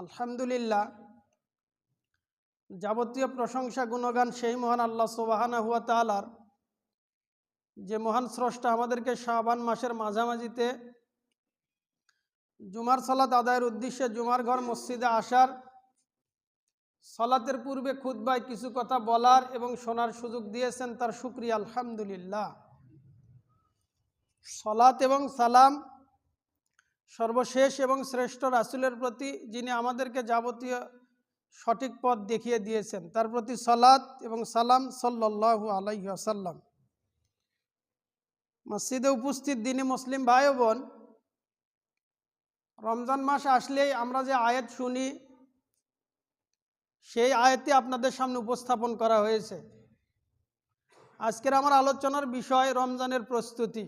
আলহামদুলিল্লাহ, যাবতীয় প্রশংসা গুণগান সেই মহান আল্লাহ সুবহানাহু ওয়া তাআলার, যে মহান স্রষ্টা আমাদেরকে শাবান মাসের মাঝামাঝিতে জুমার সালাত আদায়ের উদ্দেশ্যে জুমার ঘর মসজিদে আসার, সালাতের পূর্বে খুতবায় কিছু কথা বলার এবং শোনার সুযোগ দিয়েছেন, তার শুকরিয়া আলহামদুলিল্লাহ। সালাত এবং সালাম সর্বশেষ এবং শ্রেষ্ঠ রাসূলের প্রতি, যিনি আমাদেরকে যাবতীয় সঠিক পথ দেখিয়ে দিয়েছেন, তার প্রতি সালাত এবং সালাম সাল্লাল্লাহু আলাইহি ওয়াসাল্লাম। মসজিদে উপস্থিত দিনী মুসলিম ভাই ও বোন, রমজান মাস আসলেই আমরা যে আয়াত শুনি, সেই আয়াতটি আপনাদের সামনে উপস্থাপন করা হয়েছে। আজকের আমার আলোচনার বিষয় রমজানের প্রস্তুতি।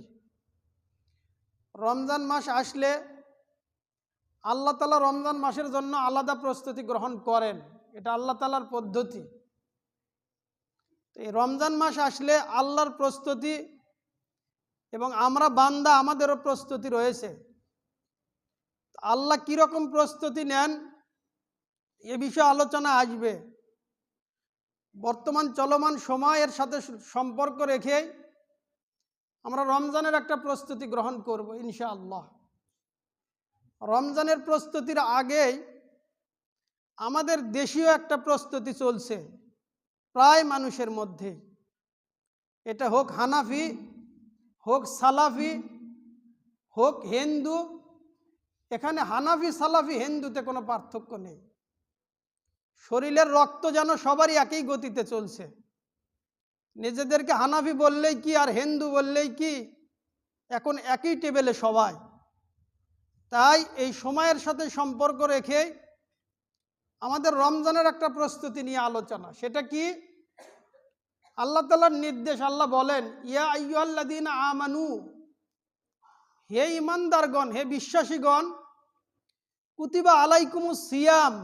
রমজান মাস আসলে আল্লাহ তাআলা রমজান মাসের জন্য আলাদা প্রস্তুতি গ্রহণ করেন, এটা আল্লাহ তাআলার পদ্ধতি। এই রমজান মাস আসলে আল্লাহর প্রস্তুতি এবং আমরা বান্দা, আমাদেরও প্রস্তুতি রয়েছে। আল্লাহ কীরকম প্রস্তুতি নেন এ বিষয়ে আলোচনা আসবে। বর্তমান চলমান সময়ের সাথে সম্পর্ক রেখে আমরা রমজানের একটা প্রস্তুতি গ্রহণ করব ইনশাআল্লাহ। রমজানের প্রস্তুতির আগেই আমাদের দেশীয় একটা প্রস্তুতি চলছে প্রায় মানুষের মধ্যে। এটা হোক হানাফি, হোক সালাফি, হোক হিন্দু। এখানে হানাফি, সালাফি, হিন্দুতে কোনো পার্থক্য নেই। শরীরের রক্ত যেন সবারই একই গতিতে চলছে। নিজেদেরকে হানাফি বললেই কি আর হিন্দু বললেই কি, এখন একই টেবিলে সবাই। তাই এই সময়ের সাথে সম্পর্ক রেখে আমাদের রমজানের একটা প্রস্তুতি নিয়ে আলোচনা। সেটা কি? আল্লাহ তাআলার নির্দেশ। আল্লাহ বলেন, ইয়া আইয়ুহাল্লাযীনা আমানু, হে ঈমানদারগণ, হে বিশ্বাসীগণ, কুতিবা আলাইকুমুস সিয়াম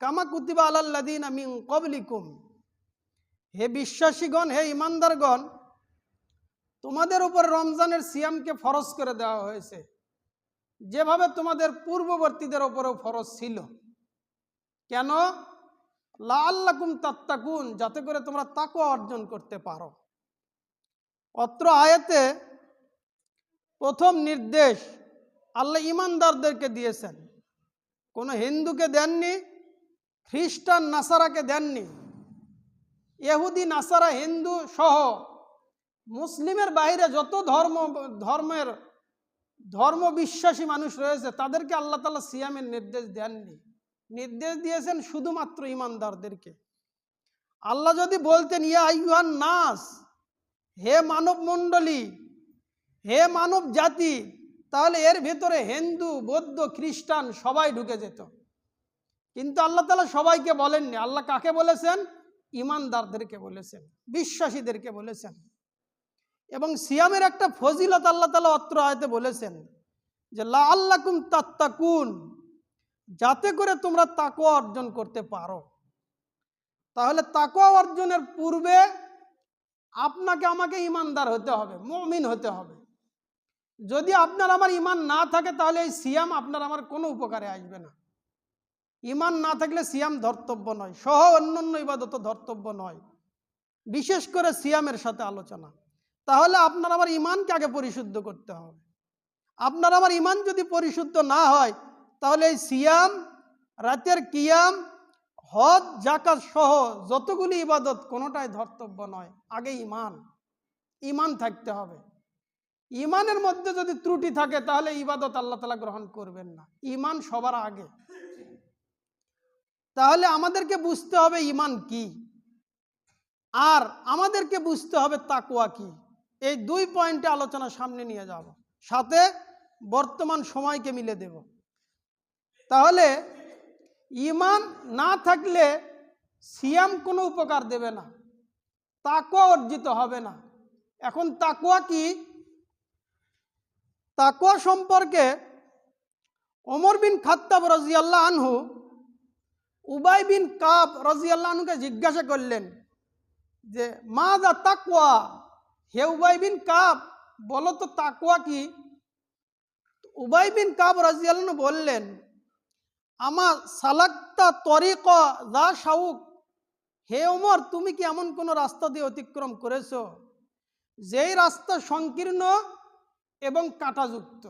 কামা কুতিবা আলাল্লাযীনা মিন ক্বাবলিকুম। হে বিশ্বাসীগণ, হে ঈমানদারগণ, তোমাদের উপর রমজানের সিয়ামকে ফরজ করে দেওয়া হয়েছে, যেভাবে তোমাদের পূর্ববর্তীদের উপরেও ফরজ ছিল। কেন? লাআল্লাকুম তাত্তাকুন, যাতে করে তোমরা তাকওয়া অর্জন করতে পারো। অত্র আয়াতে প্রথম নির্দেশ আল্লাহ ঈমানদারদেরকে দিয়েছেন, কোনো হিন্দুকে দেননি, খ্রিস্টান নাসারাকে দেননি। ইহুদি, নাসারা, হিন্দু সহ মুসলিমের বাইরে যত ধর্ম বিশ্বাসী মানুষ রয়েছে, তাদেরকে আল্লাহ তাআলা সিয়ামের নির্দেশ দেননি। নির্দেশ দিয়েছেন শুধুমাত্র ঈমানদারদেরকে। আল্লাহ যদি বলতেন ইয়া আইয়ুহান নাস, হে মানব মণ্ডলী, হে মানব জাতি, তাহলে এর ভেতরে হিন্দু, বৌদ্ধ, খ্রিস্টান সবাই ঢুকে যেত। কিন্তু আল্লাহ তাআলা সবাইকে বলেননি। আল্লাহ কাকে বলেছেন? ঈমানদারদেরকে বলেছেন, বিশ্বাসীদেরকে বলেছেন। এবং সিয়ামের একটা ফজিলত আল্লাহ তাআলা অত্র আয়াতে বলেছেন যে লাআল্লাকুম তাত্তাকুন, যাতে করে তোমরা তাকওয়া অর্জন করতে পারো। তাহলে তাকওয়া অর্জনের পূর্বে আপনাকে আমাকে ঈমানদার হতে হবে, মুমিন হতে হবে। যদি আপনার আমার ঈমান না থাকে, তাহলে এই সিয়াম আপনার আমার কোনো উপকারে আসবে না। ঈমান না থাকলে সিয়াম ধর্তব্য নয়, সহ অন্যান্য ইবাদত ধর্তব্য নয়। বিশেষ করে সিয়ামের সাথে আলোচনা। তাহলে আপনার আমার ঈমানকে আগে পরিশুদ্ধ করতে হবে। আপনার আমার ঈমান যদি পরিশুদ্ধ না হয়, তাহলে এই সিয়াম, রাতের কিয়াম, হজ, যাকাত সহ যতগুলি ইবাদত কোনোটাই ধর্তব্য নয়। আগে ঈমান থাকতে হবে। ঈমানের মধ্যে যদি ত্রুটি থাকে, তাহলে ইবাদত আল্লাহ তাআলা গ্রহণ করবেন না। ঈমান সবার আগে। তাহলে আমাদেরকে বুঝতে হবে ঈমান কি, আর আমাদেরকে বুঝতে হবে তাকওয়া কি। এই দুই পয়েন্টে আলোচনা সামনে নিয়ে যাব, সাথে বর্তমান সময়কে মিলে দেব। তাহলে ঈমান না থাকলে সিয়াম কোনো উপকার দেবে না, তাকওয়া অর্জিত হবে না। এখন তাকওয়া কি? তাকওয়া সম্পর্কে ওমর বিন খাত্তাব রাদিয়াল্লাহু আনহু উবাই বিন কাব রাদিয়াল্লাহু আনহুকে জিজ্ঞাসা করলেন যে মাযা তাকওয়া, হে উবাই বিন কাব, বলো তো তাকওয়া কি? উবাই বিন কাব রাদিয়াল্লাহু আনহু বললেন, আমার সালাক্তা তরিকা যা শাউক, হে ওমর তুমি কি এমন কোন রাস্তা দিয়ে অতিক্রম করেছো যেই রাস্তা সংকীর্ণ এবং কাঁটাযুক্ত,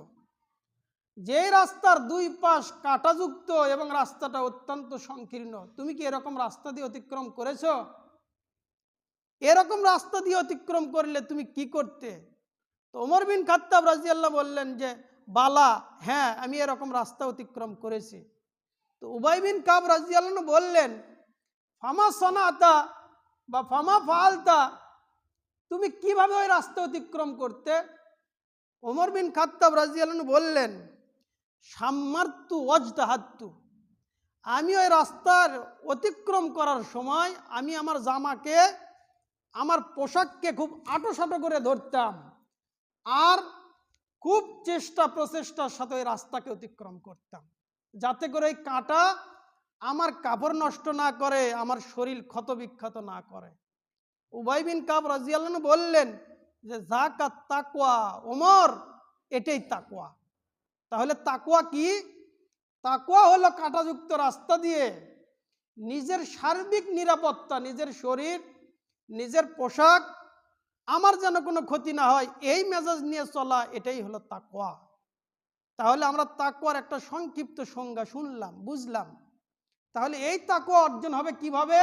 যেই রাস্তার দুই পাশ কাঁটাযুক্ত এবং রাস্তাটা অত্যন্ত সংকীর্ণ, তুমি কি এরকম রাস্তা দিয়ে অতিক্রম করেছো? এরকম রাস্তা দিয়ে অতিক্রম করলে তুমি কি করতে? তো ওমর বিন খাত্তাব রাদিয়াল্লাহু বললেন যে বালা, হ্যাঁ আমি এরকম রাস্তা অতিক্রম করেছি। তো উবাই বিন কাব রাদিয়াল্লাহু বললেন ফামা সনাতা বা ফামা ফালতা, তুমি কিভাবে ওই রাস্তা অতিক্রম করতে? ওমর বিন খাত্তাব রাদিয়াল্লাহু বললেন সাম্মারতু ওয়াজতাহাত্তু, আমি ওই রাস্তার অতিক্রম করার সময় আমি আমার জামাকে, আমার পোশাককে খুব আঁটোসাঁটো করে ধরতাম আর খুব চেষ্টা প্রচেষ্টার সাথে ওই রাস্তাকে অতিক্রম করতাম, যাতে করে ওই কাঁটা আমার কাপড় নষ্ট না করে, আমার শরীর ক্ষতবিক্ষত না করে। উবাই বিন কাব রাদিয়াল্লাহু বললেন যে যাকাত তাকওয়া, ওমর এটাই তাকওয়া। তাহলে তাকওয়া কি? তাকওয়া হলো কাঁটাযুক্ত রাস্তা দিয়ে নিজের সার্বিক নিরাপত্তা, নিজের শরীর, নিজের পোশাক, আমার যেন কোনো ক্ষতি না হয়, এই মেজাজ নিয়ে চলা, এটাই হলো তাকওয়া। তাহলে আমরা তাকওয়ার একটা সংক্ষিপ্ত সংজ্ঞা শুনলাম, বুঝলাম। তাহলে এই তাকওয়া অর্জন হবে কিভাবে?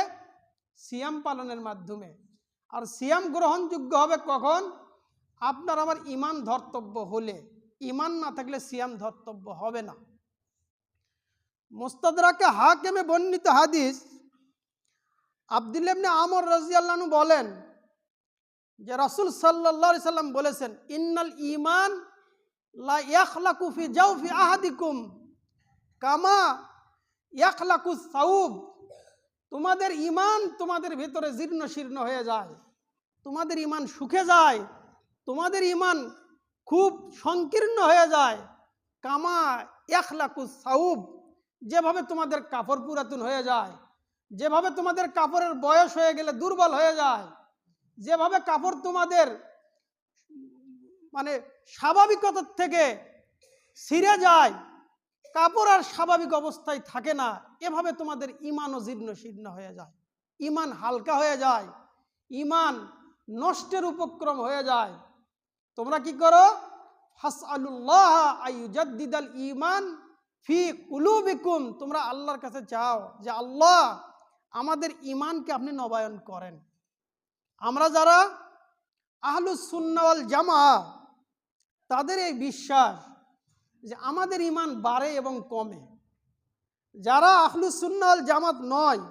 সিয়াম পালনের মাধ্যমে। আর সিয়াম গ্রহণযোগ্য হবে কখন? আপনার আমার ঈমান ধর্তব্য হলে। ঈমান না থাকলে সিয়াম ধর্তব্য হবে না। মুস্তাদরাকে হাকিমে বর্ণিত হাদিস, আব্দুল্লাহ ইবনে আমর রাদিয়াল্লাহু আনহু বলেন যে রাসূল সাল্লাল্লাহু আলাইহি সাল্লাম বলেছেন ইন্নাল ঈমান লা ইয়াখলাকু ফি জাওফি আহাদিকুম কামা ইয়াখলাকু সাউব, তোমাদের ঈমান তোমাদের ভিতরে জীর্ণ শীর্ণ হয়ে যায়, তোমাদের ঈমান শুকে যায়, তোমাদের ঈমান খুব সংকীর্ণ হয়ে যায়। কামা ইয়াখলাকু সাউব, যেভাবে তোমাদের কাপড় পুরাতন হয়ে যায়, যেভাবে তোমাদের কাপড়ের বয়স হয়ে গেলে দুর্বল হয়ে যায়, যেভাবে কাপড় তোমাদের মানে স্বাভাবিকতার থেকে ছিঁড়ে যায়, কাপড় আর স্বাভাবিক অবস্থায় থাকে না, এভাবে তোমাদের ঈমানও জীর্ণ শীর্ণ হয়ে যায়, ঈমান হালকা হয়ে যায়, ঈমান নষ্টের উপক্রম হয়ে যায়। তোমরা কি করো? ফাসআলুল্লাহ আইয়ুজাদ্দিদাল ঈমান ফি কুলুবিকুম, তোমরা আল্লাহর কাছে চাও যে আল্লাহ আমাদের ঈমানকে আপনি নবায়ন করেন। আমরা যারা আহলুস সুন্নাহ ওয়াল জামাআহ, তাদের এই বিশ্বাস যে আমাদের ঈমান বাড়ে এবং কমে। যারা আহলুস সুন্নাহ ওয়াল জামাত নয়,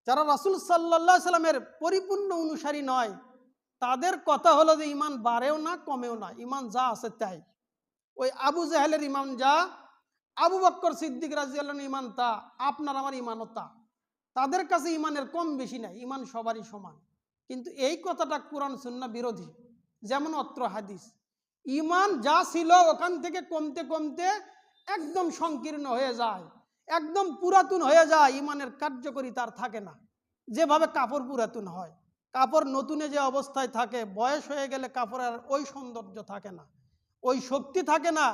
যারা রাসূল সাল্লাল্লাহু আলাইহি সাল্লামের পরিপূর্ণ অনুসারী নয়, তাদের কথা হলো যে ঈমান বাড়েও না কমেও না, ঈমান যা আছে তাই। ওই আবু জাহেলের ঈমান যা, আবু বকর সিদ্দিক রাদিয়াল্লাহু আনহু ঈমান তা, আপনার আমার ঈমানও তা। তাদের কাছে ঈমানের কম বেশি নাই, ঈমান সবারই সমান। কিন্তু এই কথাটা কুরআন সুন্নাহ বিরোধী। যেমন অত্র হাদিস, ঈমান যা ছিল ওখান থেকে কমতে কমতে একদম সংকীর্ণ হয়ে যায়, একদম পুরাতন হয়ে যায়, ঈমানের কার্যকরিতা আর থাকে না। যেভাবে কাপড় পুরাতন হয়, কাপড় নতুনে যে অবস্থায় থাকে, বয়স হয়ে গেলে কাপড়ের ওই সৌন্দর্য থাকে না, ওই শক্তি থাকে না,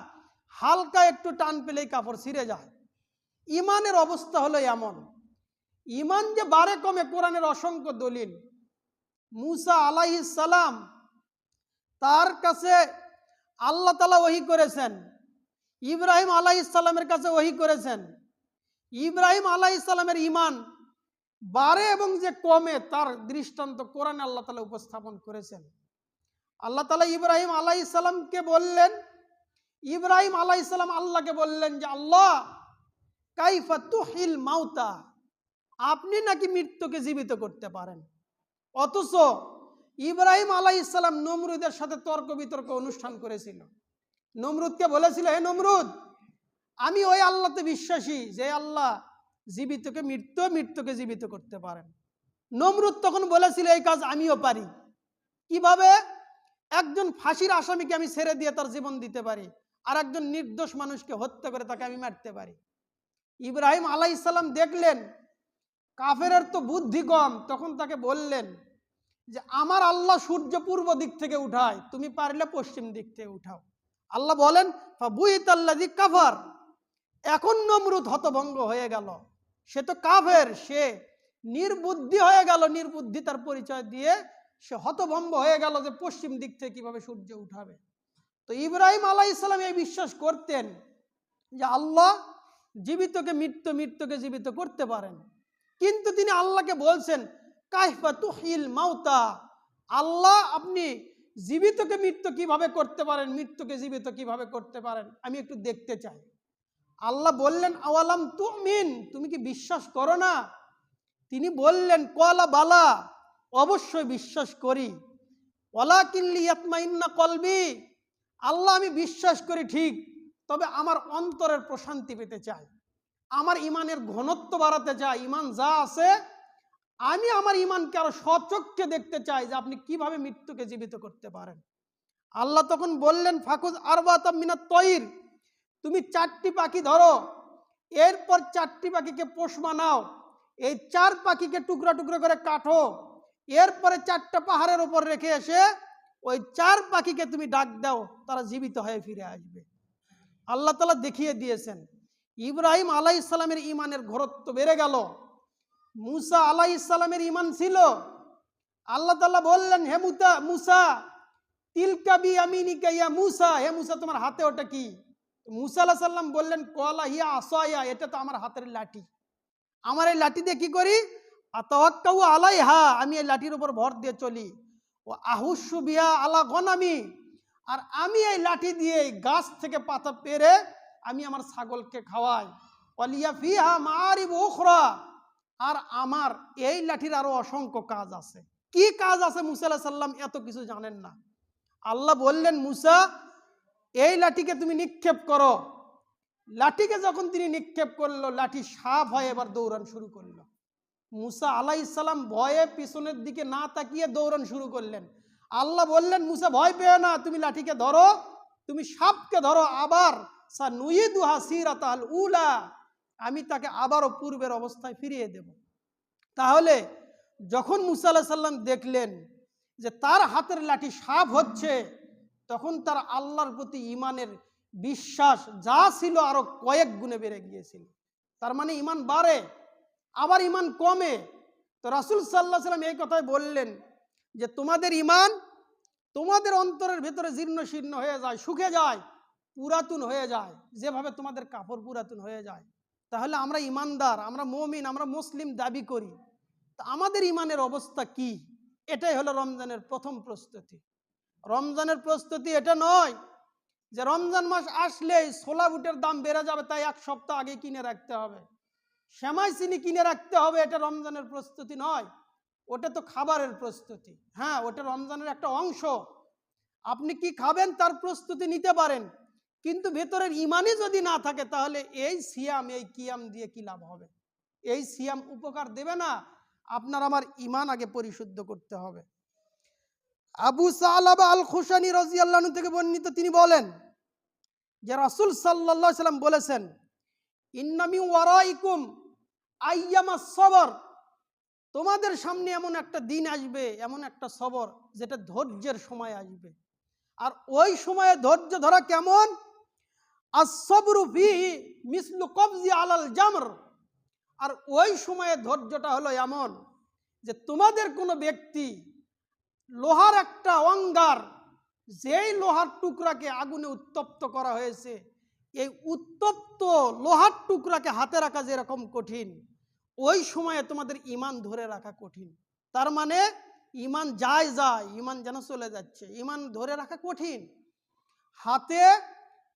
হালকা একটু টান পেলেই কাপড় ছিঁড়ে যায়। ঈমানের অবস্থা হলো এমন। ঈমান যে বাড়ে কমে কোরআনের অসংখ্য দলিল। মুসা আলাইহিস সালাম, তার কাছে আল্লাহ তাআলা ওহী করেছেন, ইব্রাহিম আলাইহিস সালামের কাছে ওহী করেছেন। ইব্রাহিম আলাইহিস সালামের ঈমান বাড়ে এবং যে কমে তার দৃষ্টান্ত কোরআনে আল্লাহ তাআলা উপস্থাপন করেছেন। আল্লাহ তাআলা ইব্রাহিম আলাইহিস সালামকে বললেন, ইব্রাহিম আলাইহিস সালাম আল্লাহকে বললেন যে আল্লাহ কাইফা তুহিল মাউতা, আপনি নাকি মৃত্যুকে জীবিত করতে পারেন। অথচ ইব্রাহিম আলাইহিস সালাম নমরুদের সাথে তর্ক বিতর্ক অনুষ্ঠান করেছিল। নমরুদকে বলেছিল, হে নমরুদ, আমি ওই আল্লাহতে বিশ্বাসী যে আল্লাহ জীবিতকে মৃত্যু, মৃত্যুকে জীবিত করতে পারেন। নমরুদ তখন বলেছিল এই কাজ আমিও পারি। কিভাবে? একজন ফাঁসির আসামিকে আমি ছেড়ে দিয়ে তার জীবন দিতে পারি, আর একজন নির্দোষ মানুষকে হত্যা করে তাকে আমি মারতে পারি। ইব্রাহিম আলাইহিস সালাম দেখলেন কাফেরের তো বুদ্ধি কম, তখন তাকে বললেন যে আমার আল্লাহ সূর্য পূর্ব দিক থেকে উঠায়, তুমি পারলে পশ্চিম দিক থেকে উঠাও। আল্লাহ বলেন ফাবুহিতাল্লাযী কাফার, এখন নমরুদ হতভঙ্গ হয়ে গেল, সে তো কাফের, সে নির্বুদ্ধি হয়ে গেল, নির্বুদ্ধিতার পরিচয় দিয়ে সে হতভম্ব হয়ে গেল যে পশ্চিম দিক থেকে কিভাবে সূর্য উঠাবে। তো ইব্রাহিম আলাইহিস সালাম এই বিশ্বাস করতেন যে আল্লাহ জীবিতকে মৃত্যু, মৃত্যুকে জীবিত করতে পারেন, কিন্তু তিনি আল্লাহকে বলছেন কাইফা তুহিল মাউতা, আল্লাহ আপনি জীবিতকে মৃত্যু কিভাবে করতে পারেন, মৃত্যুকে জীবিত কিভাবে করতে পারেন, আমি একটু দেখতে চাই। আল্লাহ বললেন আওয়ালাম তুমিন, তুমি কি বিশ্বাস করো না? তিনি বললেন কলা বালা, অবশ্যই বিশ্বাস করি, ওয়ালাকিন লিয়াতমাইন্না কলবি, আল্লাহ আমি বিশ্বাস করি ঠিক, তবে আমার অন্তরের প্রশান্তি পেতে চাই, আমার ইমানের ঘনত্ব বাড়াতে চাই, ইমান যা আছে আমি আমার ইমানকে আরো সচক্ষে দেখতে চাই যে আপনি কিভাবে মৃত্যুকে জীবিত করতে পারেন। আল্লাহ তখন বললেন ফাকুজ আরবাতাম মিনাত তয়র, তুমি 4টি পাখি ধরো, এরপর 4টি পাখিকে পোষ বানাও, এই 4 পাখিকে টুকরা টুকরা করে কাটো, এরপরে 4টা পাহাড়ের উপর রেখে এসে ওই 4 পাখিকে তুমি ডাক দাও, তারা জীবিত হয়ে ফিরে আসবে। আল্লাহ তাআলা দেখিয়ে দিয়েছেন। ইব্রাহিম আলাইহিস সালামের ইমানের ঘনত্ব বেড়ে গেল। মুসা আলাইহিস সালামের ইমান ছিল, আল্লাহ তাআলা বললেন হে মুসা তিলকা বিয়ামিনিকা ইয়া মুসা, হে মুসা তোমার হাতে ওটা কি? মুসা আলাইহিস সালাম বললেন ক্বালা হিয়া আসায়া, এটা তো আমার হাতের লাঠি, আমার এই লাঠি দিয়ে কি করি? আতাওয়াক্কাউ আলাইহা, আমি এই লাঠির উপর ভর দিয়ে চলি, ও আহুসু বিহা আলা গনামি, আর আমি এই লাঠি দিয়ে এই গাছ থেকে পাতা পেরে আমি আমার ছাগলকে খাওয়াই, ওয়ালিয়া ফিহা মাআরিব উখরা, আর আমার এই লাঠির আরো অসংখ্য কাজ আছে। কি কাজ আছে মুসা আলাইহিস সালাম এত কিছু জানেন না। আল্লাহ বললেন মুসা এই লাঠিকে তুমি নিক্ষেপ করো। লাঠিকে যখন তিনি নিক্ষেপ করলো, লাঠি সাপ হয়ে এবার দৌড়ান শুরু করলো। মুসা আলাইহিস সালাম ভয়ে পিছনের দিকে না তাকিয়ে দৌড়ান শুরু করলেন। আল্লাহ বললেন মুসা ভয় পেও না, তুমি লাঠিকে ধরো, তুমি সাপকে ধরো, আবার সানুইদুহা সিরাতাল উলা, আমি তাকে আবারও পূর্বের অবস্থায় ফিরিয়ে দেব। তাহলে যখন মুসা আলাইহিস সালাম দেখলেন যে তার হাতের লাঠি সাপ হচ্ছে, তখন তার আল্লাহর প্রতি ইমানের বিশ্বাস যা ছিল আরো কয়েক গুণে বেড়ে গিয়েছিল। তার মানে ইমান বাড়ে আবার ইমান কমে। তো রাসূল সাল্লাল্লাহু আলাইহি সাল্লাম এই কথাই বললেন যে তোমাদের ইমান তোমাদের অন্তরের ভেতরে জীর্ণ শীর্ণ হয়ে যায়, শুকে যায়, পুরাতন হয়ে যায়, যেভাবে তোমাদের কাপড় পুরাতন হয়ে যায়। তাহলে আমরা ইমানদার, আমরা মুমিন, আমরা মুসলিম দাবি করি, তা আমাদের ইমানের অবস্থা কি? এটাই হলো রমজানের প্রথম প্রস্তুতি। রমজানের প্রস্তুতি এটা নয় যে রমজান মাস আসলেই ছোলা বুটের দাম বেড়ে যাবে তাই 1 সপ্তাহ আগে কিনে রাখতে হবে, সেমাই চিনি কিনে রাখতে হবে, এটা রমজানের প্রস্তুতি নয়। ওটা তো খাবারের প্রস্তুতি। হ্যাঁ, ওটা রমজানের একটা অংশ, আপনি কি খাবেন তার প্রস্তুতি নিতে পারেন, কিন্তু ভেতরের ইমানই যদি না থাকে তাহলে এই সিয়াম এই কিয়াম দিয়ে কি লাভ হবে? এই সিয়াম উপকার দেবে না। আপনার আমার ইমান আগে পরিশুদ্ধ করতে হবে। আবু সালাবা আল খুশানি রাদিয়াল্লাহু আনহু থেকে বর্ণিত, তিনি বলেন যে রাসূল সাল্লাল্লাহু আলাইহি সাল্লাম বলেছেন ইন্না মিন ওয়ারাইকুম আইয়ামাস সবর, তোমাদের সামনে এমন একটা দিন আসবে, এমন একটা সবর যেটা ধৈর্যের সময় আসবে। আর ওই সময়ে ধৈর্য ধরা কেমন? আস-সাবরু ফিহি মিসলু কবজি আলাল জামর, আর ওই সময়ে ধৈর্যটা হলো এমন যে তোমাদের কোনো ব্যক্তি লোহার একটা অঙ্গার, যেই লোহার টুকরাকে আগুনে উত্তপ্ত করা হয়েছে, এই উত্তপ্ত লোহার টুকরাকে হাতে রাখা যেরকম কঠিন, ওই সময়ে তোমাদের ইমান ধরে রাখা কঠিন। তার মানে ইমান যায় যায়, ইমান যেন চলে যাচ্ছে, ইমান ধরে রাখা কঠিন। হাতে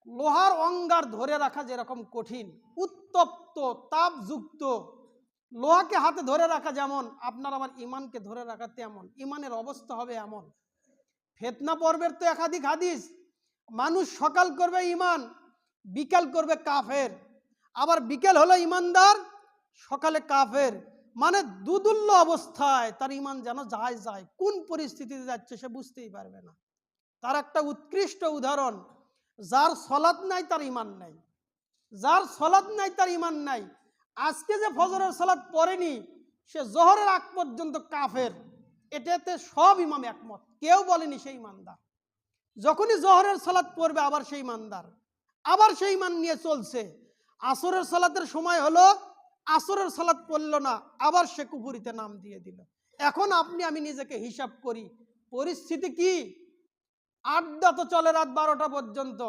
লোহার অঙ্গার ধরে রাখা যেরকম কঠিন, উত্তপ্ত তাপযুক্ত লোহাকে হাতে ধরে রাখা যেমন, আপনার আমার ইমানকে ধরে রাখা তেমন। ইমানের অবস্থা হবে এমন। ফিতনা পর্বের তো একাধিক হাদিস, মানুষ সকাল করবে ইমান, বিকাল করবে কাফের, আবার বিকেল হলো ইমানদার, সকালে কাফের, মানে দুদুল্য অবস্থায় তার ইমান যেন যায় যায়, কোন পরিস্থিতিতে যাচ্ছে সে বুঝতেই পারবে না। তার একটা উৎকৃষ্ট উদাহরণ, যার সলাত নাই তার ইমান নাই, যার সলাত নাই তার ইমান নাই। আজকে যে ফজরের সালাত পড়েনি সে জোহরের আগ পর্যন্ত কাফের, এটাতে সব ইমাম একমত, কেউ বলেনি সেই ইমানদার। যখনই জোহরের সালাত পড়বে আবার সেই ইমানদার, আবার সেই ইমান নিয়ে চলছে, আসরের সালাতের সময় হলো, আসরের সালাত পড়লো না, আবার সে কুফুরিতে নাম দিয়ে দিল। এখন আপনি আমি নিজেকে হিসাব করি, পরিস্থিতি কি? আড্ডা তো চলে রাত 12টা পর্যন্ত,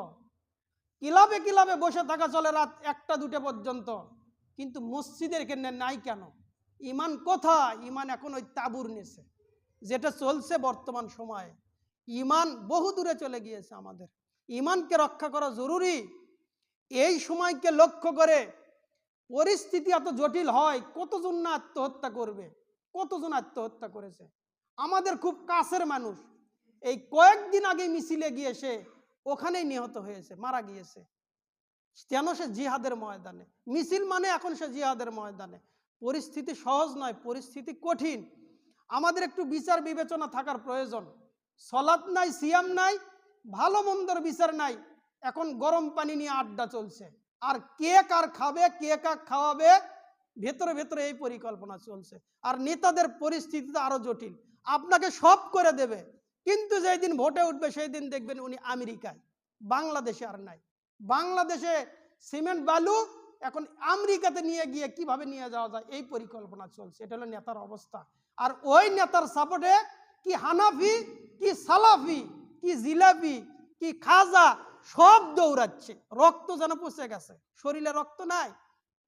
ক্লাবে ক্লাবে বসে থাকা চলে রাত 1টা 2টা পর্যন্ত, কিন্তু মসজিদের এখানে নাই কেন? ইমান কোথায়? ইমান এখন ওই তাঁবুর নিচে, যেটা চলছে বর্তমান সময়ে। ইমান বহু দূরে চলে গিয়েছে আমাদের। ইমানকে রক্ষা করা জরুরি। এই সময়কে লক্ষ্য করে পরিস্থিতি এত জটিল হয়, কতজন না আত্মহত্যা করবে, কতজন আত্মহত্যা করেছে আমাদের খুব কাছের মানুষ। এই কয়েকদিন আগে মিছিলে গিয়ে সে ওখানেই নিহত হয়েছে, মারা গিয়েছে। কেন? সে জিহাদের ময়দানে। মিছিল মানে এখন সে জিহাদের ময়দানে। পরিস্থিতি সহজ নয়, পরিস্থিতি কঠিন। আমাদের একটু বিচার বিবেচনা থাকার প্রয়োজন। সলাত নাই, সিয়াম নাই, ভালো মন্দর বিচার নাই, এখন গরম পানি নিয়ে আড্ডা চলছে। আর কে কার খাবে, কে কার খাওয়াবে, ভেতরে ভেতরে এই পরিকল্পনা চলছে। আর নেতাদের পরিস্থিতি তো আরো জটিল। আপনাকে সব করে দেবে, কিন্তু যেই দিন ভোটে উঠবে সেই দিন দেখবেন উনি আমেরিকায়, বাংলাদেশে আর নাই। বাংলাদেশে সিমেন্ট বালু এখন আমেরিকাতে নিয়ে গিয়ে কিভাবে নিয়ে যাওয়া যায় এই পরিকল্পনা চলছে। এটা হলো নেতার অবস্থা। আর ওই নেতার সাপোর্টে কি হানাফি, কি সালাফি, কি জিলাপি, কি খাজা, সব দৌড়াচ্ছে। রক্ত যেন পচে গেছে, শরীরে রক্ত নাই।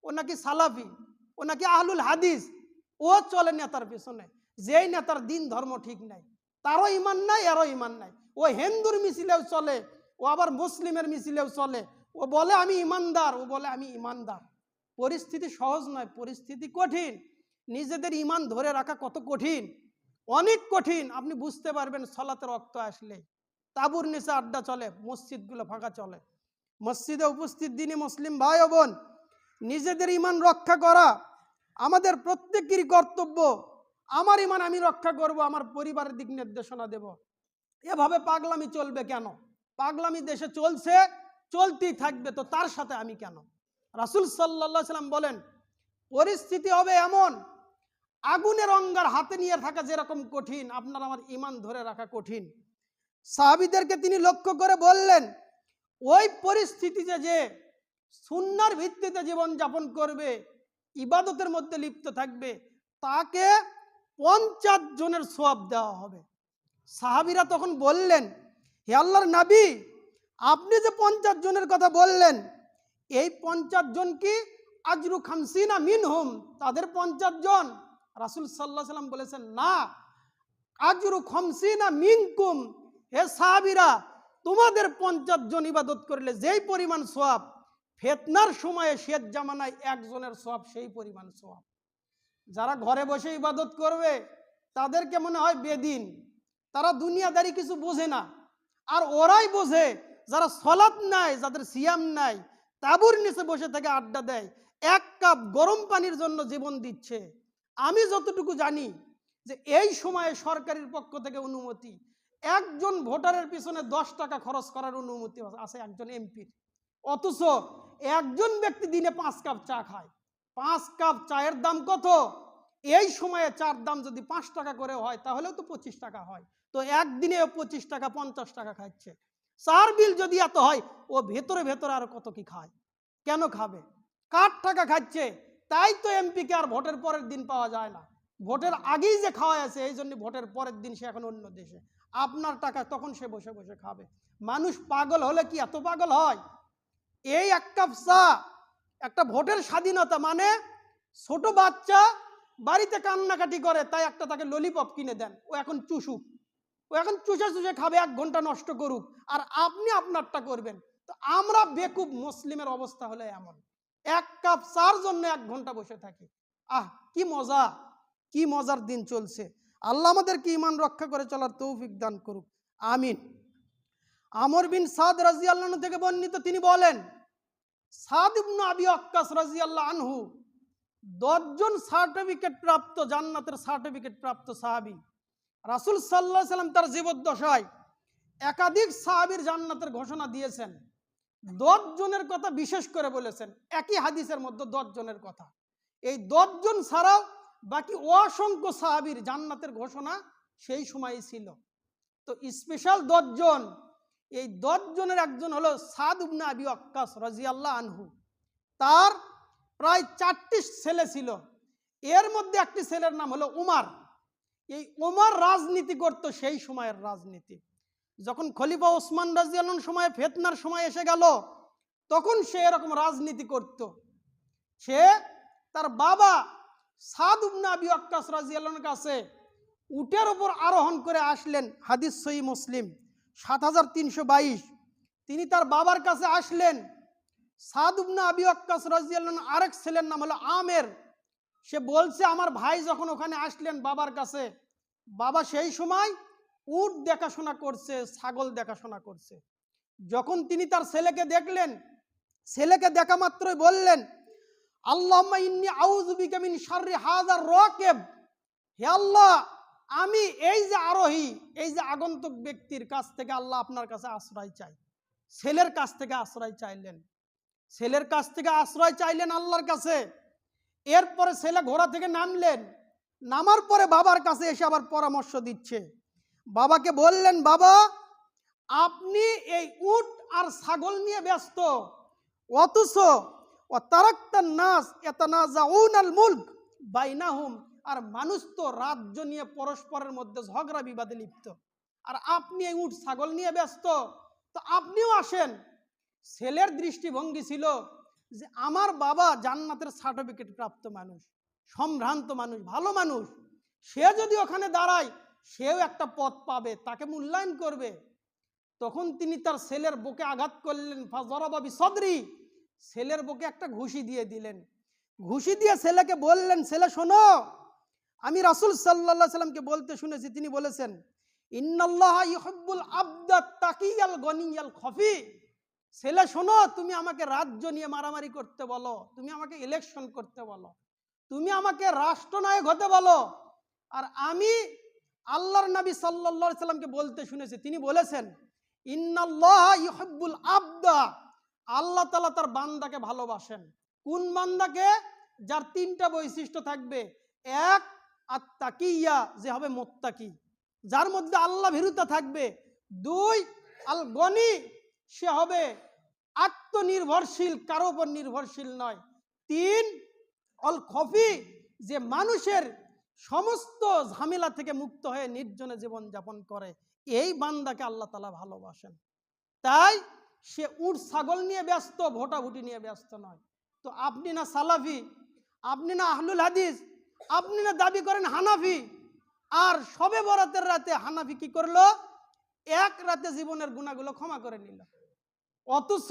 ও নাকি সালাফি, ও নাকি আহলুল হাদিস, ও চলে নেতার পেছনে। যেই নেতার দিন ধর্ম ঠিক নাই, তারও ইমান নাই, এরও ইমান নাই। ও হিন্দুর মিছিলেও চলে, ও আবার মুসলিমের মিছিলেও চলে। ও বলে আমি ইমানদার, ও বলে আমি ইমানদার। পরিস্থিতি সহজ নয়, পরিস্থিতি কঠিন। নিজেদের ইমান ধরে রাখা কত কঠিন, অনেক কঠিন। আপনি বুঝতে পারবেন সালাতের রক্ত আসলে। তাঁবুর নিচে আড্ডা চলে, মসজিদগুলো ফাঁকা চলে। মসজিদে উপস্থিত দিনী মুসলিম ভাই ও বোন, নিজেদের ইমান রক্ষা করা আমাদের প্রত্যেকেরই কর্তব্য। আমার ইমান আমি রক্ষা করব, আমার পরিবারের দিক নির্দেশনা দেব। এভাবে পাগলামি চলবে কেন? পাগলামি দেশে চলছে, চলতেই থাকবে, তো তার সাথে আমি কেন? রাসূল সাল্লাল্লাহু আলাইহি সাল্লাম বলেন, পরিস্থিতি হবে এমন, আগুনের অঙ্গার হাতে নিয়ে থাকা যেরকম কঠিন, আপনার আমার ইমান ধরে রাখা কঠিন। সাহাবীদেরকে তিনি লক্ষ্য করে বললেন, ওই পরিস্থিতিতে যে সুন্নাহর ভিত্তিতে জীবন যাপন করবে, ইবাদতের মধ্যে লিপ্ত থাকবে, তাকে 50 জনের সওয়াব দেওয়া হবে। সাহাবীরা তখন বললেন, হে আল্লাহর নবী, আপনি যে 50 জনের কথা বললেন, এই 50 জন কি আজরু খামসিনা মিনহুম, তাদের 50 জন? রাসূল সাল্লাল্লাহু আলাইহি সাল্লাম বলেছেন, না, আজরু খামসিনা মিনকুম, হে সাহাবীরা, তোমাদের 50 জন ইবাদত করলে যেই পরিমাণ সওয়াব, ফিতনার সময়ে শেষ জামানায় একজনের সওয়াব সেই পরিমাণ সওয়াব। যারা ঘরে বসে ইবাদত করবে তাদেরকে মনে হয় বেদিন, তারা দুনিয়াদারি কিছু বোঝে না। আর ওরাই বোঝে যারা সালাত নাই, যাদের সিয়াম নাই, তাঁবুর নিচে বসে থেকে আড্ডা দেয়, 1 কাপ গরম পানির জন্য জীবন দিচ্ছে। আমি যতটুকু জানি যে এই সময়ে সরকারের পক্ষ থেকে অনুমতি, একজন ভোটারের পিছনে 10 টাকা খরচ করার অনুমতি আছে একজন এমপির। অথচ একজন ব্যক্তি দিনে 5 কাপ চা খায়। 5 কাপ চায়ের দাম কত? এই সময়ে চার দাম যদি 5 টাকা করে হয় তাহলেও তো 25 টাকা হয়। তো একদিনে 25 টাকা 50 টাকা খাচ্ছে। চার বিল যদি এত হয়, ও ভেতরে ভেতরে আর কত কি খায়? কেন খাবে? কার টাকা খাচ্ছে? তাই তো এমপিকে আর ভোটের পরের দিন পাওয়া যায় না। ভোটের আগেই যে খাওয়া আছে, এই জন্য ভোটের পরের দিন সে এখন অন্য দেশে। আপনার টাকা তখন সে বসে বসে খাবে। মানুষ পাগল হলে কি এত পাগল হয়? এই 1 কাপ চা, একটা ভোটের স্বাধীনতা মানে, ছোট বাচ্চা বাড়িতে কান্নাকাটি করে, তাই একটা তাকে ললিপপ কিনে দেন, ও এখন চুষুক, ও এখন চুষে চুষে খাবে, 1 ঘন্টা নষ্ট করুক, আর আপনি আপনারটা করবেন। তো আমরা বেকুব মুসলিমের অবস্থা হলে এমন, 1 কাপ চার জন্য 1 ঘন্টা বসে থাকি। আহ, কি মজা, কি মজার দিন চলছে। আল্লাহ আমাদেরকে ঈমান রক্ষা করে চলার তৌফিক দান করুক, আমিন। আমর বিন সাদ রাদিয়াল্লাহু আনহু থেকে বর্ণিত, তিনি বলেন, সাদ ইবনে আবি ওয়াক্কাস রাদিয়াল্লাহু আনহু 10 জন সার্টিফিকেট প্রাপ্ত, জান্নাতের সার্টিফিকেট প্রাপ্ত সাহাবী। রাসূল সাল্লাল্লাহু আলাইহি সাল্লাম তার জীবদ্দশায় একাধিক সাহাবীর জান্নাতের ঘোষণা দিয়েছেন। 10 জনের কথা বিশেষ করে বলেছেন, একই হাদিসের মধ্যে 10 জনের কথা। এই 10 জন ছাড়াও বাকি অসংখ্য সাহাবীর জান্নাতের ঘোষণা সেই সময়ই ছিল। তো স্পেশাল 10 জন, এই 10 জনের একজন হলো সাদ ইবনে আবি ওয়াক্কাস রাদিয়াল্লাহু আনহু। তার প্রায় 4টি ছেলে ছিল। এর মধ্যে একটি ছেলের নাম হলো উমার। এই উমার রাজনীতি করত সেই সময়ের রাজনীতি। যখন খলিফা ওসমান রাদিয়াল্লাহু আনহুর সময় ফিতনার সময় এসে গেল, তখন সে এরকম রাজনীতি করত। সে তার বাবা সাদ ইবনে আবি ওয়াক্কাস রাদিয়াল্লাহু আনহুর কাছে উটের উপর আরোহণ করে আসলেন। হাদিস সহিহ মুসলিম 7322। তিনি তার বাবার কাছে আসলেন। সাদ ইবনে আবি ওয়াক্কাস রাদিয়াল্লাহু আনহু আরেক ছেলের নাম হলো আমের। সে বলছে আমার ভাই যখন ওখানে আসলেন বাবার কাছে, বাবা সেই সময় উট দেখাশোনা করছে, ছাগল দেখাশোনা করছে। যখন তিনি তার ছেলেকে দেখলেন, ছেলেকে দেখা মাত্রই বললেন, আল্লাহুম্মা ইন্নী আউযু বিকা মিন শাররি হাযার রাকিব। হে আল্লাহ, আমি এই যে আরোহী, এই যে আগন্তুক ব্যক্তির কাছ থেকে আল্লাহ আপনার কাছে আশ্রয় চাই। ছেলের কাছ থেকে আশ্রয় চাইলেন, ছেলের কাছ থেকে আশ্রয় চাইলেন আল্লাহর কাছে। এরপরে ছেলে ঘোড়া থেকে নামলেন। নামার পরে বাবার কাছে এসে আবার পরামর্শ দিচ্ছে। বাবাকে বললেন, বাবা আপনি এই উট আর ছাগল নিয়ে ব্যস্ত, অথচ ওয়াতারাক্তান নাস ইয়াতানাজাউনাল মুলক বাইনাহুম, আর মানুষ তো রাজ্য নিয়ে পরস্পরের মধ্যে ঝগড়া বিবাদে লিপ্ত, আর আপনি এই উট ছাগল নিয়ে ব্যস্ত, তো আপনিও আসেন। ছেলের দৃষ্টিভঙ্গি ছিল যে আমার বাবা জান্নাতের সার্টিফিকেট প্রাপ্ত মানুষ, সম্ভ্রান্ত মানুষ, ভালো মানুষ, সে যদি ওখানে দাঁড়ায় সেও একটা পদ পাবে, তাকে মূল্যায়ন করবে। তখন তিনি তার ছেলের বুকে আঘাত করলেন, ফাযরাবা বিসদরি, ছেলের বুকে একটা ঘুষি দিয়ে দিলেন। ঘুষি দিয়ে ছেলেকে বললেন, ছেলে শোনো, আমি রাসূল সাল্লাল্লাহু আলাইহি সাল্লামকে বলতে শুনেছি, তিনি বলেছেন ইন্নাল্লাহা ইউহিব্বুল আবদাত তাকিয়াল গনিয়াল খফি। ছেলে শোনো, তুমি আমাকে রাজ্য নিয়ে মারামারি করতে বলো, তুমি আমাকে ইলেকশন করতে বলো, তুমি আমাকে রাষ্ট্রনায়ক হতে বলো, আর আমি আল্লাহর নবী সাল্লাল্লাহু আলাইহি সাল্লামকে বলতে শুনেছি, তিনি বলেছেন ইন্নাল্লাহা ইউহিব্বুল আবদা, আল্লাহ তাআলা তার বান্দাকে ভালোবাসেন। কোন বান্দাকে? যার 3টা বৈশিষ্ট্য থাকবে। এক, আত-তাকিয়া, যে হবে মুত্তাকি, যার মধ্যে আল্লাহ ভীরুতা থাকবে। 2, আল গনি, সে হবে আত্মনির্ভরশীল, কারো উপর নির্ভরশীল নয়। 3, অল খফি, যে মানুষের সমস্ত ঝামেলা থেকে মুক্ত হয়ে নির্জনে জীবন যাপন করে। এই বান্দাকে আল্লাহ তাআলা ভালোবাসেন। তাই সে উট ছাগল নিয়ে ব্যস্ত, ভোটাভুটি নিয়ে ব্যস্ত নয়। তো আপনি না সালাফি, আপনি না আহলুল হাদিস, আপনি না দাবি করেন হানাফি, আর শবে বরাতের রাতে হানাফি কি করলো? এক রাতে জীবনের গুনাহগুলো ক্ষমা করে নিল। অথচ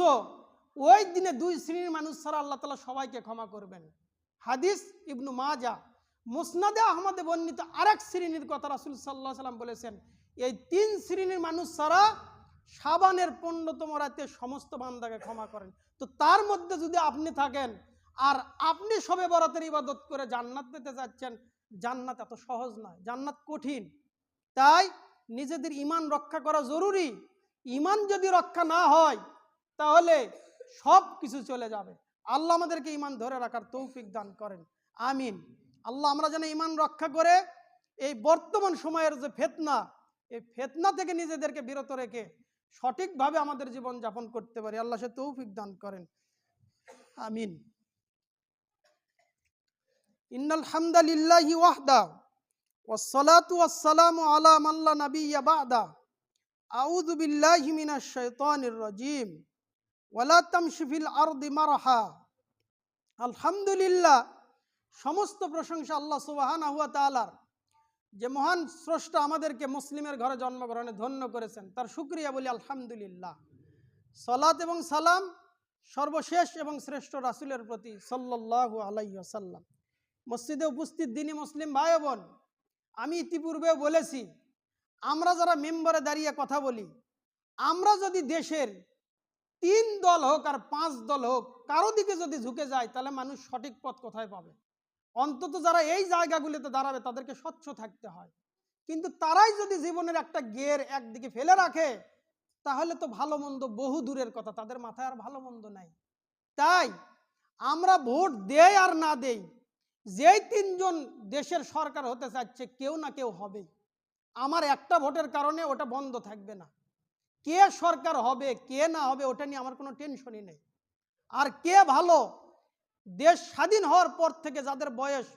ওই দিনে 2 শ্রেণীর মানুষ ছাড়া আল্লাহ তাআলা সবাইকে ক্ষমা করবেন। হাদিস ইবনু মাজা, মুসনাদে আহমদে বর্ণিত আরেক শ্রেণীর কথা রাসূল সাল্লাল্লাহু আলাইহি সাল্লাম বলেছেন, এই 3 শ্রেণীর মানুষ ছাড়া শাবানের 15তম রাতে সমস্ত বান্দাকে ক্ষমা করেন। তো তার মধ্যে যদি আপনি থাকেন আর আপনি শবে বরাতের ইবাদত করে জান্নাত পেতে যাচ্ছেন, জান্নাত এত সহজ নয়, জান্নাত কঠিন। তাই নিজেদের ঈমান রক্ষা করা জরুরি। ঈমান যদি রক্ষা না হয় তাহলে সব কিছু চলে যাবে। আল্লাহ আমাদেরকে ঈমান ধরে রাখার তৌফিক দান করেন, আমিন। আল্লাহ আমরা যেন ঈমান রক্ষা করে এই বর্তমান সময়ের যে ফিতনা, এই ফিতনা থেকে নিজেদেরকে বিরত রেখে সঠিকভাবে আমাদের জীবন যাপন করতে পারি, আল্লাহ সে তৌফিক দান করেন, আমিন। ইন্নাল হামদালিল্লাহি ওয়াহদা ওয়াসসালাতু ওয়াসসালামু আলা মান লা নাবিয়্যা বা'দা আউযু বিল্লাহি মিনাশ শাইতানির রাজীম ওয়ালা তামশি ফিল আরদি মারহা। আলহামদুলিল্লাহ, সমস্ত প্রশংসা আল্লাহ সুবহানাহু ওয়া তাআলার, যে মহান স্রষ্টা আমাদেরকে মুসলিমের ঘরে জন্মগ্রহণে ধন্য করেছেন, তার শুকরিয়া বলি আলহামদুলিল্লাহ। সালাত এবং সালাম সর্বশেষ এবং শ্রেষ্ঠ রাসূলের প্রতি সাল্লাল্লাহু আলাইহি ওয়াসাল্লাম। মসজিদে উপস্থিত দিনী মুসলিম ভাই বোন, আমি ইতিপূর্বেও বলেছি, আমরা যারা মেম্বারে দাঁড়িয়ে কথা বলি, আমরা যদি দেশের 3 দল হোক আর 5 দল হোক কারো দিকে যদি ঝুঁকে যায়, তাহলে মানুষ সঠিক পথ কোথায় পাবে? অন্তত যারা এই জায়গাগুলিতে দাঁড়াবে তাদেরকে স্বচ্ছ থাকতে হয়। কিন্তু তারাই যদি জীবনের একটা গিয়ার একদিকে ফেলে রাখে, তাহলে তো ভালো মন্দ বহু দূরের কথা, তাদের মাথায় আর ভালো মন্দ নাই। তাই আমরা ভোট দেই আর না দেই, যেই 3 জন দেশের সরকার হতে চাচ্ছে কেউ না কেউ হবে। আমার একটা ভোটের কারণে ওটা বন্ধ থাকবে না। কে সরকার হবে কে না হবে ওটা নিয়ে আমার কোনো টেনশনই নেই। আর কে ভালো দেশ স্বাধীন হওয়ার পর থেকে যাদের বয়স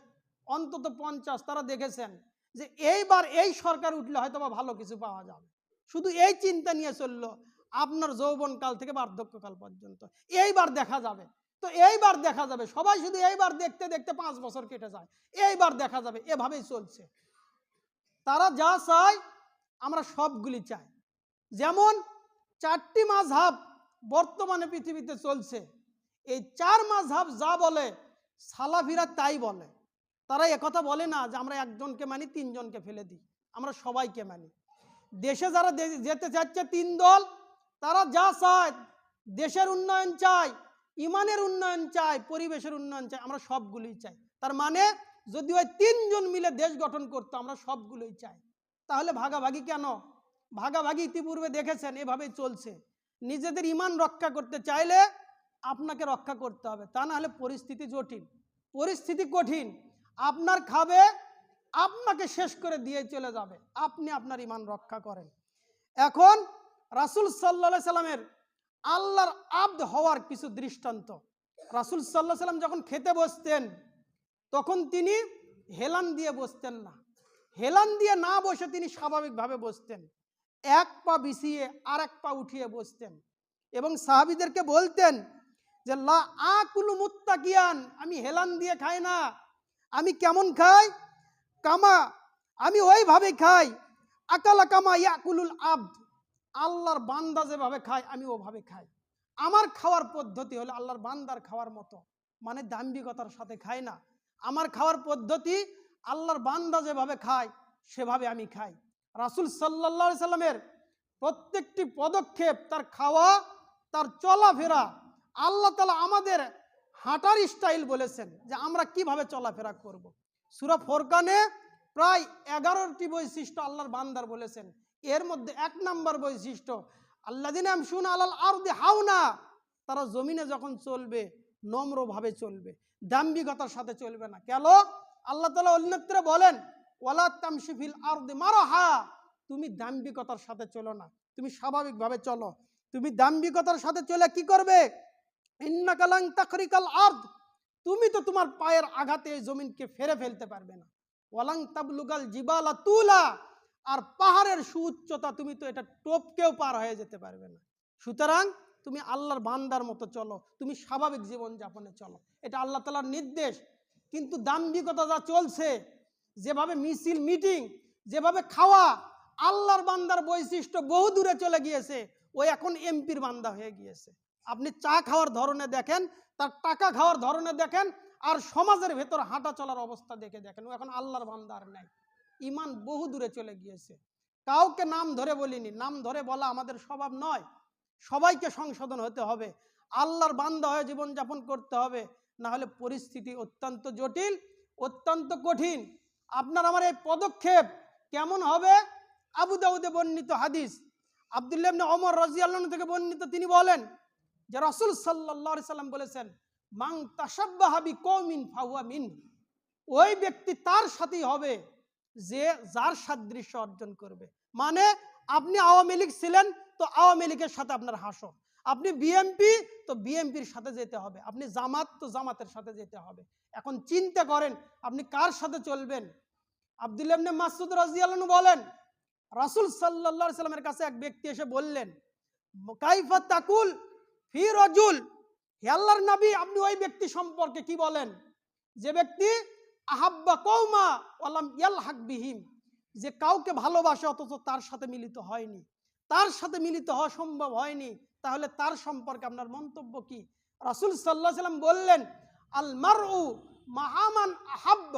অন্তত 50, তারা দেখেছেন যে এইবার এই সরকার উঠলে হয়তো বা ভালো কিছু পাওয়া যাবে। শুধু এই চিন্তা নিয়ে চললো আপনার যৌবনকাল থেকে বার্ধক্যকাল পর্যন্ত, এইবার দেখা যাবে। তো এইবার দেখা যাবে, সবাই শুধু এইবার দেখতে দেখতে 5 বছর কেটে যায়, এইবার দেখা যাবে, এভাবেই চলছে। তারা যা চায় আমরা সবগুলি চাই। যেমন 4টি মাযহাব বর্তমানে পৃথিবীতে চলছে, এই 4 মাযহাব যা বলে সালাফিরা তাই বলে। তারা একথা বলে না যে আমরা একজনকে মানি 3 জনকে ফেলে দিই, আমরা সবাইকে মানি। দেশে যারা যেতে চাচ্ছে 3 দল, তারা যা চায়, দেশের উন্নয়ন চায়, ইমানের উন্নয়ন চায়, পরিবেশের উন্নয়ন চায়, আমরা সবগুলোই চাই। তার মানে যদি ওই 3 জন মিলে দেশ গঠন করতো, আমরা সবগুলোই চাই। তাহলে ভাগাভাগি কেন? ভাগাভাগি ইতিপূর্বে দেখেছেন এভাবেই চলছে। নিজেদের ইমান রক্ষা করতে চাইলে আপনাকে রক্ষা করতে হবে, তা না হলে পরিস্থিতি জটিল, পরিস্থিতি কঠিন। আপনার খাবে, আপনাকে শেষ করে দিয়ে চলে যাবে, আপনি আপনার ইমান রক্ষা করেন। এখন রাসূল সাল্লাল্লাহু আলাইহি সাল্লামের আল্লাহর আব্দ হওয়ার কিছু দৃষ্টান্ত। রাসূল সাল্লাল্লাহু আলাইহি সাল্লাম যখন খেতে বসতেন, তখন তিনি হেলান দিয়ে বসতেন না। হেলান দিয়ে না বসে তিনি স্বাভাবিকভাবে বসতেন, এক পা বিছিয়ে আর এক পা উঠিয়ে বসতেন এবং সাহাবীদেরকে বলতেন যে লা আকুলু মুত্তাকিয়ান, আমি হেলান দিয়ে খাই না। আমি কেমন খাই? কামা, আমি ওইভাবে খাই, আকালা কামা ইয়াকুলুল আব্দ, আল্লাহর বান্দা যেভাবে খায় আমি ওভাবে খাই। আমার খাওয়ার পদ্ধতি হলো আল্লাহর বান্দার খাওয়ার মতো, মানে দাম্ভিকতার সাথে খাই না। আমার খাওয়ার পদ্ধতি আল্লাহর বান্দা যেভাবে খায় সেভাবে আমি খাই। রাসূল সাল্লাল্লাহু আলাইহি সাল্লামের প্রত্যেকটি পদক্ষেপ, তার খাওয়া, তার চলাফেরা, আল্লাহ তাআলা আমাদের হাঁটার স্টাইল বলেছেন যে আমরা কিভাবে চলাফেরা করব। সূরা ফুরকানে প্রায় 11টি বৈশিষ্ট্য আল্লাহর বান্দার বলেছেন। এর মধ্যে 1 নম্বর বৈশিষ্ট্য আল্লাযিনা ইয়ামশুনা আলাল আরদি হাওনা, তারা জমিনে যখন চলবে নম্রভাবে চলবে, দাম্ভিকতার সাথে চলবে না। কেন? আল্লাহ তাআলা অন্যত্র বলেন ওয়ালা তামশি ফিল আরদি মারহা, তুমি দাম্ভিকতার সাথে চলো না, তুমি স্বাভাবিকভাবে চলো। তুমি দাম্ভিকতার সাথে চলে কি করবে? ইন্নাকা লান তাখরিকাল আরদ, তুমি তো তোমার পায়ের আঘাতে এই জমিনকে ফেরে ফেলতে পারবে না। ওয়ালাং তাবলুগাল জিবালা তুলা, আর পাহাড়ের সুউচ্চতা তুমি তো এটা টপকেও পার হয়ে যেতে পারবে না। সুতরাং তুমি আল্লাহর বান্দার মতো চলো, তুমি স্বাভাবিক জীবন যাপনে চলো, এটা আল্লাহ তাআলার নির্দেশ। কিন্তু দাম্ভিকতা যা চলছে, যেভাবে মিছিল মিটিং, যেভাবে খাওয়া, আল্লাহর বান্দার বৈশিষ্ট্য বহু দূরে চলে গিয়েছে। ওই এখন এমপির বান্দা হয়ে গিয়েছে। আপনি চা খাওয়ার ধরনে দেখেন, তার টাকা খাওয়ার ধরনে দেখেন, আর সমাজের ভেতর হাঁটা চলার অবস্থা দেখে দেখেন, ও এখন আল্লাহর বান্দা আর নাই। ইমান বহু দূরে চলে গিয়েছে। কাউকে নাম ধরে বলিনি, নাম ধরে বলা আমাদের স্বভাব নয়। সবাইকে সংশোধন হতে হবে, আল্লাহর বান্দা হয়ে জীবনযাপন করতে হবে, না হলে পরিস্থিতি অত্যন্ত জটিল, অত্যন্ত কঠিন। আপনার আমার এই পদক্ষেপ কেমন হবে? আবু দাউদে বর্ণিত হাদিস, আব্দুল্লাহ ইবনে ওমর রাদিয়াল্লাহু আনহু থেকে বর্ণিত, তিনি বলেন যে রাসূল সাল্লাল্লাহু আলাইহি সাল্লাম বলেছেন মান তাশাব্বাহা বিকওমিন ফাহুয়া মিন, ওই ব্যক্তি তার সাথেই হবে যে যার সাদৃশ্য অর্জন করবে। মানে আপনি আওয়ামী লীগ ছিলেন, তো আওয়ামী লীগের সাথে আপনার হাসর। আপনি বিএনপি, তো বিএনপির সাথে যেতে হবে। আপনি জামাত, তো জামাতের সাথে যেতে হবে। এখন চিন্তা করেন আপনি কার সাথে চলবেন। আব্দুল্লাহ ইবনে মাসউদ রাদিয়াল্লাহু আনহু বলেন রাসূল সাল্লাল্লাহু আলাইহি সাল্লামের কাছে এক ব্যক্তি এসে বললেন কাইফা তাকুল ফি রাজুল, হে আল্লাহর নবী আপনি ওই ব্যক্তি সম্পর্কে কি বলেন যে ব্যক্তি আহাব্বা কওমা ওয়ালাম ইয়ালহাক বিহিম, যে কাউকে ভালোবাসে অথচ তার সাথে মিলিত হয়নি, তার সাথে মিলিত হওয়া সম্ভব হয়নি, তাহলে তার সম্পর্কে আপনার মন্তব্য কি? রাসূল সাল্লাল্লাহু আলাইহি সাল্লাম বললেন আল মারউ মাআমান আহাব্ব,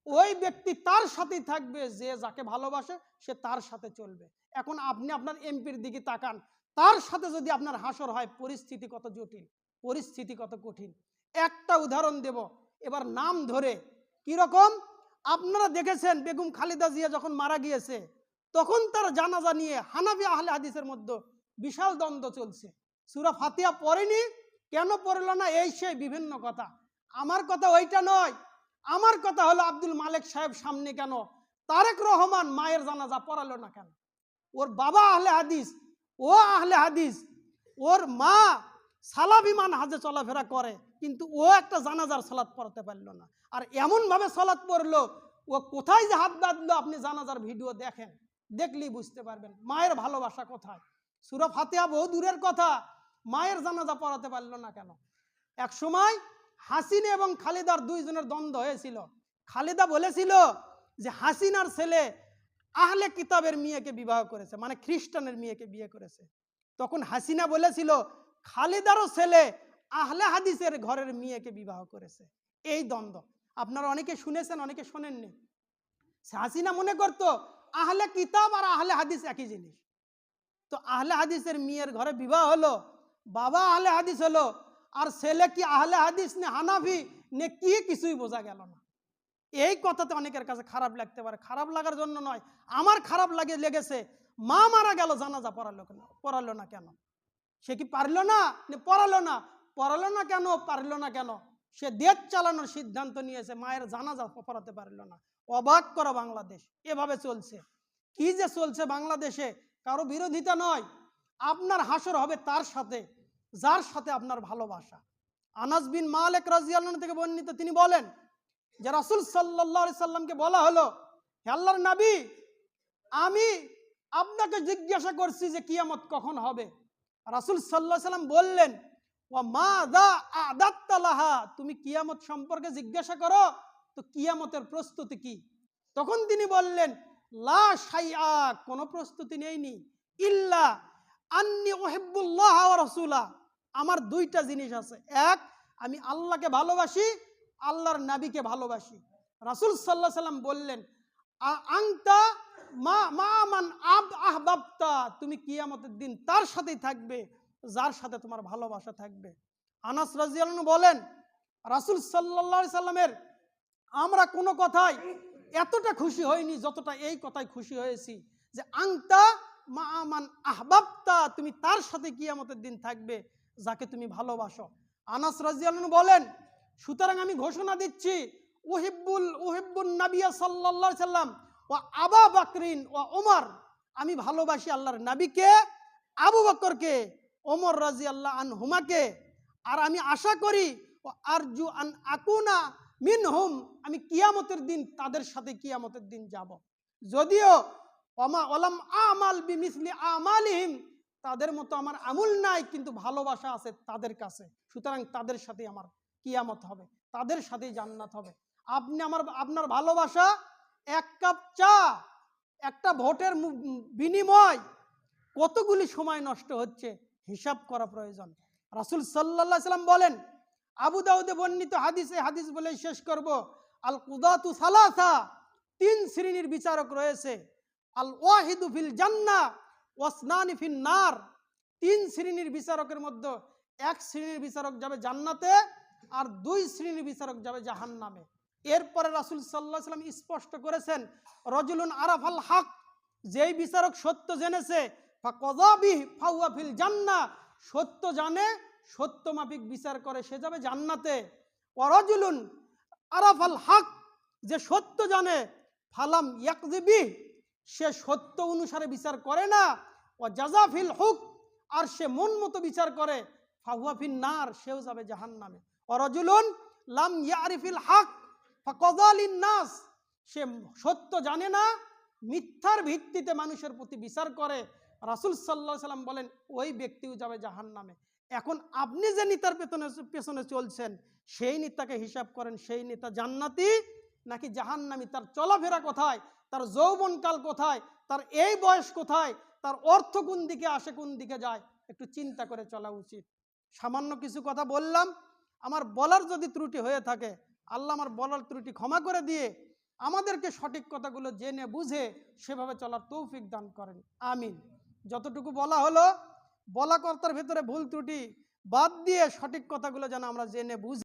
ওই ব্যক্তি তার সাথেই থাকবে যে যাকে ভালোবাসে, সে তার সাথে চলবে। এখন আপনি আপনার এমপির দিকে তাকান, তার সাথে যদি আপনার হাসর হয়, পরিস্থিতি কত জটিল, পরিস্থিতি কত কঠিন। একটা উদাহরণ দেব এবার নাম ধরে। কিরকম? আপনারা দেখেছেন বেগম খালেদা জিয়া যখন মারা গিয়েছে, তখন তার জানাজা নিয়ে হানাফি আহলে হাদিসের মধ্যে বিশাল দ্বন্দ্ব চলছে। সূরা ফাতিহা পড়েনি, কেন পড়লো না, এই সেই বিভিন্ন কথা। আমার কথা ওইটা নয়, আমার কথা হলো আব্দুল মালেক সাহেব সামনে কেন তারেক রহমান মায়ের জানাজা পড়ালো না কেন? ওর বাবা আহলে হাদিস, ও আহলে হাদিস, ওর মা সালাফি মানহাজে চলাফেরা করে, কিন্তু ও একটা জানাজার সালাত পড়াতে পারলো না। আর এমনভাবে সালাত পড়লো, ও কোথায় যে হাত বাঁধলো আপনি জানাজার ভিডিও দেখেন, দেখলেই বুঝতে পারবেন মায়ের ভালোবাসা কোথায়। সূরা ফাতিহা বহু দূরের কথা, মায়ের জানাজা পড়াতে পারলো না কেন? এক সময় হাসিনা এবং খালেদার দুইজনের দ্বন্দ্ব হয়েছিল। খালেদা বলেছিল যে হাসিনার ছেলে আহলে কিতাবের মেয়েকে বিবাহ করেছে, মানে খ্রিস্টানের মেয়েকে বিয়ে করেছে। তখন হাসিনা বলেছিল খালেদারও ছেলে আহলে হাদিসের ঘরের মেয়েকে বিবাহ করেছে। এই দ্বন্দ্ব আপনারা অনেকে শুনেছেন, অনেকে শোনেননি। হাসিনা মনে করতো আহলে কিতাব আর আহলে হাদিস একই জিনিস। তো আহলে হাদিসের মেয়ের ঘরে বিবাহ হলো, বাবা আহলে হাদিস হলো, আর ছেলে কি আহলে হাদিস নে হানাফি নে কি, কিছুই বোঝা গেল না। এই কথাতে অনেকের কাছে খারাপ লাগতে পারে, খারাপ লাগার জন্য নয়, আমার খারাপ লেগেছে। মা মারা গেল, জানাজা পড়ালো না কেন? সে কি পারলো না? পড়ালো না। পড়ালো না কেন? পারলো না কেন? সে দেশ চালানোর সিদ্ধান্ত নিয়েছে, মায়ের জানাজা পড়াতে পারলো না। অবাক করা বাংলাদেশ, এভাবে চলছে। কি যে চলছে বাংলাদেশে, কারো বিরোধিতা নয়, আপনার হাসর হবে তার সাথে যার সাথে আপনার ভালোবাসা। আনাস বিন মালিক রাদিয়াল্লাহু আনহু থেকে বর্ণিত, তিনি বলেন যে রাসূল সাল্লাল্লাহু আলাইহি সাল্লামকে বলা হলো, হে আল্লাহর নবী, আমি আপনাকে জিজ্ঞাসা করছি যে কিয়ামত কখন হবে। রাসূল সাল্লাল্লাহু আলাইহি সাল্লাম বললেন, ওয়া মাযা আ'দাত্তা লাহা, তুমি কিয়ামত সম্পর্কে জিজ্ঞাসা করো তো কিয়ামতের প্রস্তুতি কি? তখন তিনি বললেন, লা শাইআ, কোনো প্রস্তুতি নেইনি, ইল্লা আন্নী উহিব্বুল্লাহ ওয়া রাসূলা, আমার দুইটা জিনিস আছে। এক, আমি আল্লাহকে ভালোবাসি, আল্লাহর নবীকে ভালোবাসি। রাসূল সাল্লাল্লাহু আলাইহি সাল্লাম বললেন, আনতা মান আহবাবতা, তুমি কিয়ামতের দিন তার সাথেই থাকবে যার সাথে তোমার ভালোবাসা থাকবে। আনাস রাদিয়াল্লাহু আনহু বলেন, রাসূল সাল্লাল্লাহু আলাইহি সাল্লামের আমরা কোনো কথাই এতটা খুশি হইনি যতটা এই কথায় খুশি হয়েছি যে আনতা মান আহবাবতা, তুমি তার সাথে কিয়ামতের দিন থাকবে যাকে তুমি ভালোবাসো। আনাস রাদিয়াল্লাহু আনহু বলেন, সুতরাং আমি ঘোষণা দিচ্ছি, উহিব্বুন নবী সাল্লাল্লাহু আলাইহি সাল্লাম ওয়া আবু বকরিন ওয়া ওমর, আমি ভালোবাসি আল্লাহর নবীকে, আবু বকরকে, ওমর রাদিয়াল্লাহু আনহুমাকে, আর আমি আশা করি ও আরজু আন আকুনা মিনহুম, আমি কিয়ামতের দিন তাদের সাথে কিয়ামতের দিন যাব। যদিও ওয়ালাম আমাল বিমিসলি আমালিহিম, তাদের মতো আমার আমল নাই, কিন্তু ভালোবাসা আছে তাদের কাছে, সুতরাং তাদের সাথে আমার কিয়ামত হবে, তাদের সাথেই জান্নাত হবে। আপনার ভালোবাসা এক কাপ চা, একটা ভোটের বিনিময় কতগুলি সময় নষ্ট হচ্ছে, হিসাব করা প্রয়োজন। রাসূল সাল্লাল্লাহু আলাইহি সাল্লাম বলেন, আবু দাউদে বর্ণিত হাদিস বলে শেষ করব, আল কুদাতু সালাসা, তিন শ্রেণীর বিচারক রয়েছে, আল ওয়াহিদু ফিল জান্নাহ ওয়াসনানি ফিন নার, তিন শ্রেণীর বিচারকের মধ্যে এক শ্রেণীর বিচারক যাবে জান্নাতে আর দুই শ্রেণীর বিচারক যাবে জাহান্নামে। এরপরে রাসূল সাল্লাল্লাহু আলাইহি সাল্লাম স্পষ্ট করেছেন, রজুলুন আরাফাল হক, যেই বিচারক সত্য জেনেছে, ফাকাযা বিহি ফাহুয়া ফিল জান্নাহ, সত্য জানে, সত্য মাফিক বিচার করে, সে যাবে জান্নাতে। ওয়া রাজুলুন আরাফাল হক, যে সত্য জানে, ফালাম ইয়াকযি বিহি, সে সত্য অনুসারে বিচার করে না, ওয়া জাযা ফিল হুক, আর সে মন মতো বিচার করে, ফাহুয়া ফিন নার, সেও যাবে জাহান্নামে। ওয়া রাজুলুন লাম ইয়ারিফিল হক ফাকাযা লিন নাস, সে সত্য জানে না, মিথ্যার ভিত্তিতে মানুষের প্রতি বিচার করে, রাসূল সাল্লাল্লাহু আলাইহি সাল্লাম বলেন ওই ব্যক্তিও যাবে জাহান্নামে। এখন আপনি যে নেতার পেছনে চলছেন, সেই নেতাকে হিসাব করেন, সেই নেতা জান্নাতি নাকি জাহান্নামী, তার চলাফেরা কোথায়, তার যৌবনকাল কোথায়, তার এই বয়স কোথায়, তার অর্থ কোন দিকে আসে কোন দিকে যায়, একটু চিন্তা করে চলা উচিত। সামান্য কিছু কথা বললাম, আমার বলার যদি ত্রুটি হয়ে থাকে, আল্লাহ আমার বলার ত্রুটি ক্ষমা করে দিয়ে আমাদেরকে সঠিক কথাগুলো জেনে বুঝে সেভাবে চলার তৌফিক দান করেন, আমিন। যতটুকু বলা হলো, বলা কর্তার ভেতরে ভুল ত্রুটি বাদ দিয়ে সঠিক কথাগুলো যেন আমরা জেনে বুঝি।